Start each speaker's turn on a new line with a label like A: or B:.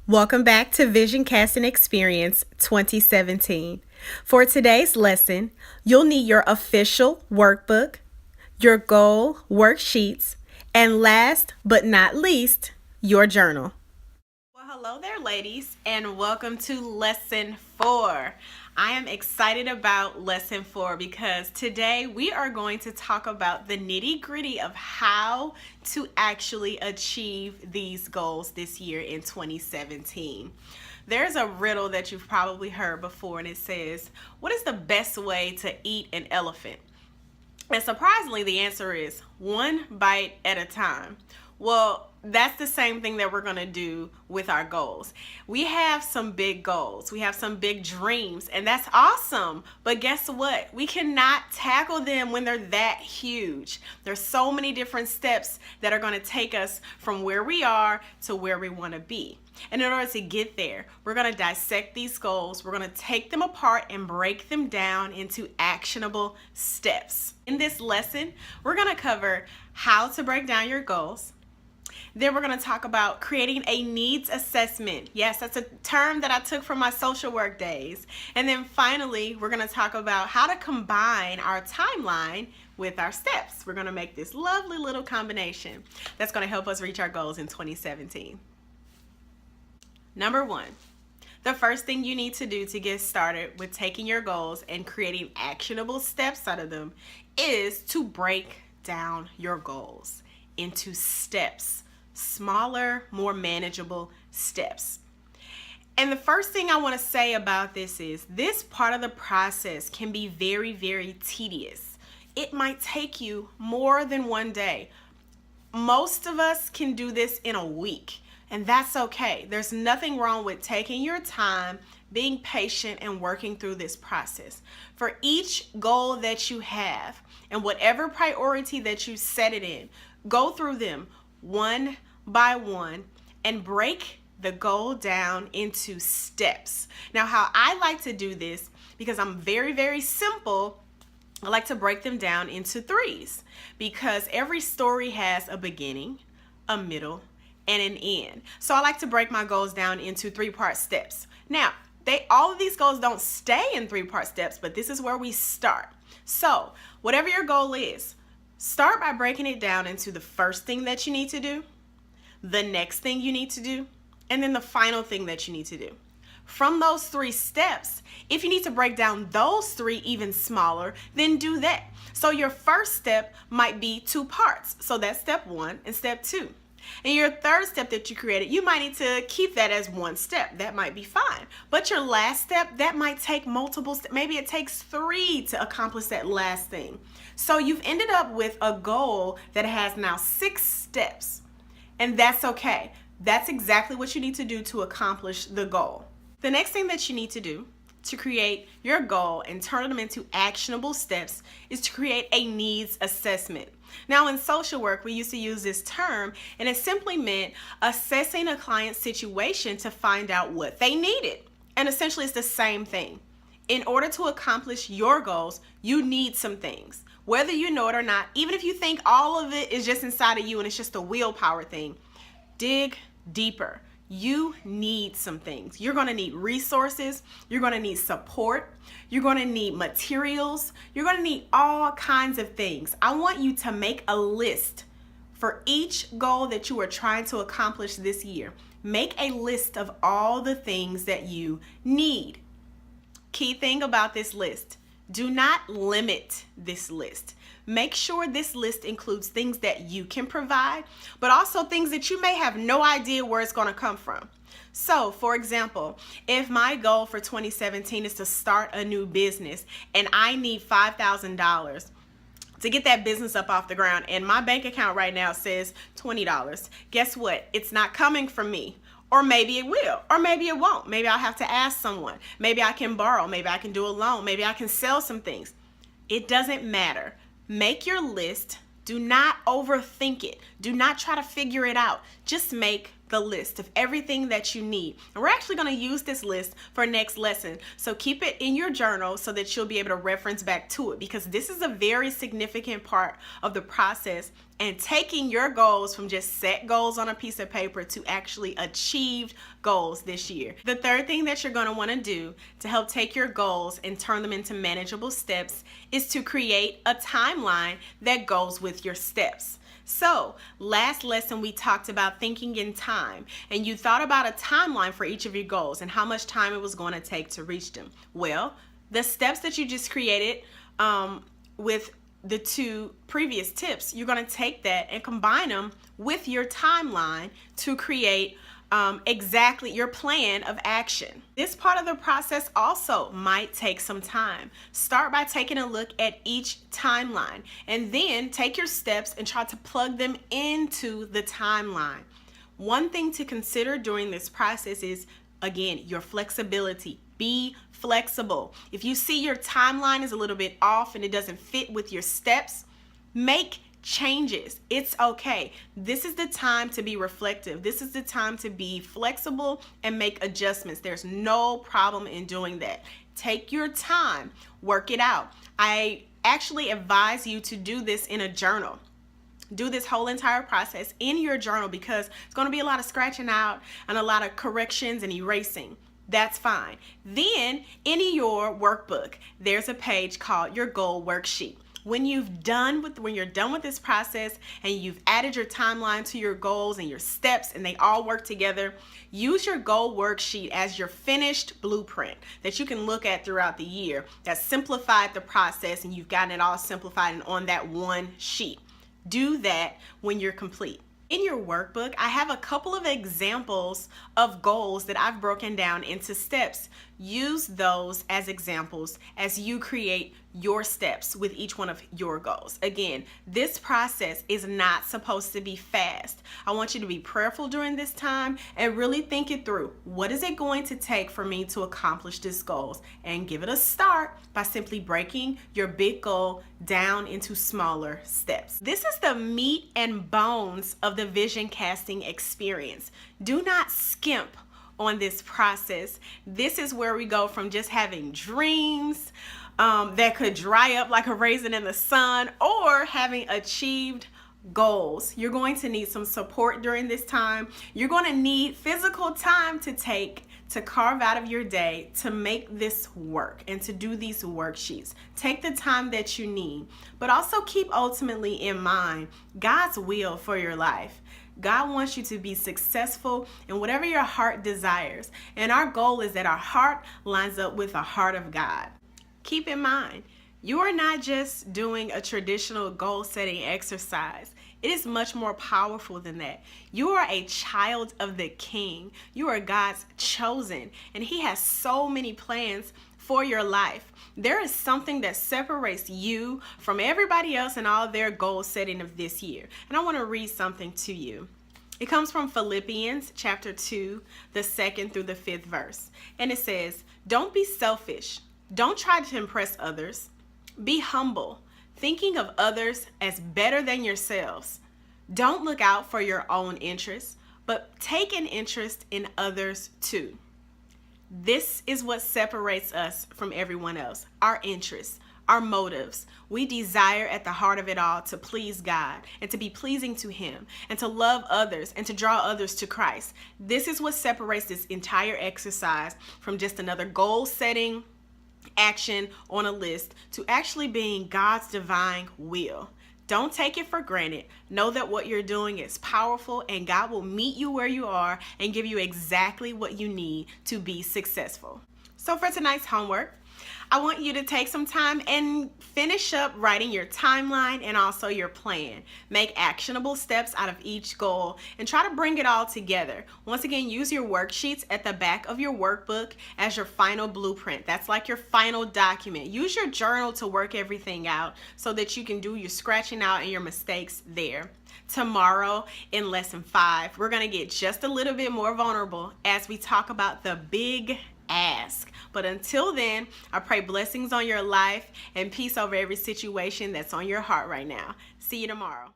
A: Welcome back to Vision Casting Experience 2017. For today's lesson, you'll need your official workbook, your goal worksheets, and last but not least, your journal. Well, hello there, ladies, and welcome to Lesson 4. I am excited about Lesson 4 because today we are going to talk about the nitty-gritty of how to actually achieve these goals this year in 2017. There's a riddle that you've probably heard before, and it says, what is the best way to eat an elephant? And surprisingly, the answer is one bite at a time. Well, that's the same thing that we're going to do with our goals. We have some big goals. We have some big dreams, and that's awesome. But guess what? We cannot tackle them when they're that huge. There's so many different steps that are going to take us from where we are to where we want to be. And in order to get there, we're going to dissect these goals. We're going to take them apart and break them down into actionable steps. In this lesson, we're going to cover how to break down your goals. Then we're going to talk about creating a needs assessment. Yes, that's a term that I took from my social work days. And then finally, we're going to talk about how to combine our timeline with our steps. We're going to make this lovely little combination that's going to help us reach our goals in 2017. Number 1, the first thing you need to do to get started with taking your goals and creating actionable steps out of them is to break down your goals into steps. Smaller, more manageable steps. And the first thing I want to say about this is this part of the process can be very, very tedious. It might take you more than one day. Most of us can do this in a week, and that's okay. There's nothing wrong with taking your time, being patient, and working through this process. For each goal that you have and whatever priority that you set it in, go through them one by one and break the goal down into steps. Now, how I like to do this, because I'm very, very simple, I like to break them down into 3s because every story has a beginning, a middle, and an end. So I like to break my goals down into 3-part steps. Now, all of these goals don't stay in 3-part steps, but this is where we start. So whatever your goal is, start by breaking it down into the first thing that you need to do, the next thing you need to do, and then the final thing that you need to do. From those 3 steps, if you need to break down those 3 even smaller, then do that. So your first step might be 2 parts. So that's step 1 and step 2. And your third step that you created, you might need to keep that as 1 step. That might be fine. But your last step, that might take multiple steps. Maybe it takes 3 to accomplish that last thing. So you've ended up with a goal that has now 6 steps. And that's okay. That's exactly what you need to do to accomplish the goal. The next thing that you need to do to create your goal and turn them into actionable steps is to create a needs assessment. Now, in social work, we used to use this term, and it simply meant assessing a client's situation to find out what they needed. And essentially, it's the same thing. In order to accomplish your goals, you need some things. Whether you know it or not, even if you think all of it is just inside of you and it's just a willpower thing, dig deeper. You need some things. You're going to need resources. You're going to need support. You're going to need materials. You're going to need all kinds of things. I want you to make a list for each goal that you are trying to accomplish this year. Make a list of all the things that you need. Key thing about this list, do not limit this list. Make sure this list includes things that you can provide, but also things that you may have no idea where it's going to come from. So, for example, if my goal for 2017 is to start a new business and I need $5,000 to get that business up off the ground, and my bank account right now says $20, guess what? It's not coming from me. Or maybe it will, or maybe it won't. Maybe I'll have to ask someone. Maybe I can borrow. Maybe I can do a loan. Maybe I can sell some things. It doesn't matter. Make your list. Do not overthink it. Do not try to figure it out. Just make the list of everything that you need. And we're actually going to use this list for next lesson. So keep it in your journal so that you'll be able to reference back to it, because this is a very significant part of the process and taking your goals from just set goals on a piece of paper to actually achieved goals this year. The third thing that you're going to want to do to help take your goals and turn them into manageable steps is to create a timeline that goes with your steps. So, last lesson we talked about thinking in time, and you thought about a timeline for each of your goals and how much time it was going to take to reach them. Well, the steps that you just created with the two previous tips, you're going to take that and combine them with your timeline to create exactly your plan of action. This part of the process also might take some time. Start by taking a look at each timeline and then take your steps and try to plug them into the timeline. One thing to consider during this process is, again, your flexibility. Be flexible. If you see your timeline is a little bit off and it doesn't fit with your steps, make changes. It's okay. This is the time to be reflective. This is the time to be flexible and make adjustments. There's no problem in doing that. Take your time, work it out. I actually advise you to do this in a journal. Do this whole entire process in your journal because it's going to be a lot of scratching out and a lot of corrections and erasing. That's fine. Then in your workbook, there's a page called your goal worksheet. When you're done with this process and you've added your timeline to your goals and your steps and they all work together, use your goal worksheet as your finished blueprint that you can look at throughout the year that simplified the process and you've gotten it all simplified and on that one sheet. Do that when you're complete. In your workbook, I have a couple of examples of goals that I've broken down into steps. Use those as examples as you create your steps with each one of your goals. Again, this process is not supposed to be fast. I want you to be prayerful during this time and really think it through. What is it going to take for me to accomplish this goal? And give it a start by simply breaking your big goal down into smaller steps. This is the meat and bones of the vision casting experience. Do not skimp on this process. This is where we go from just having dreams that could dry up like a raisin in the sun or having achieved goals. You're going to need some support during this time. You're going to need physical time to carve out of your day to make this work and to do these worksheets. Take the time that you need, but also keep ultimately in mind God's will for your life. God wants you to be successful in whatever your heart desires. And our goal is that our heart lines up with the heart of God. Keep in mind, you are not just doing a traditional goal-setting exercise. It is much more powerful than that. You are a child of the King. You are God's chosen, and He has so many plans for your life. There is something that separates you from everybody else and all their goal setting of this year. And I want to read something to you. It comes from Philippians chapter 2, the 2nd through the 5th verse. And it says, "Don't be selfish. Don't try to impress others. Be humble, thinking of others as better than yourselves. Don't look out for your own interests, but take an interest in others too." This is what separates us from everyone else. Our interests, our motives. We desire at the heart of it all to please God and to be pleasing to Him and to love others and to draw others to Christ. This is what separates this entire exercise from just another goal setting action on a list to actually being God's divine will. Don't take it for granted. Know that what you're doing is powerful and God will meet you where you are and give you exactly what you need to be successful. So for tonight's homework, I want you to take some time and finish up writing your timeline and also your plan. Make actionable steps out of each goal and try to bring it all together. Once again, use your worksheets at the back of your workbook as your final blueprint. That's like your final document. Use your journal to work everything out so that you can do your scratching out and your mistakes there. Tomorrow in lesson 5, we're going to get just a little bit more vulnerable as we talk about the big ask. But until then, I pray blessings on your life and peace over every situation that's on your heart right now. See you tomorrow.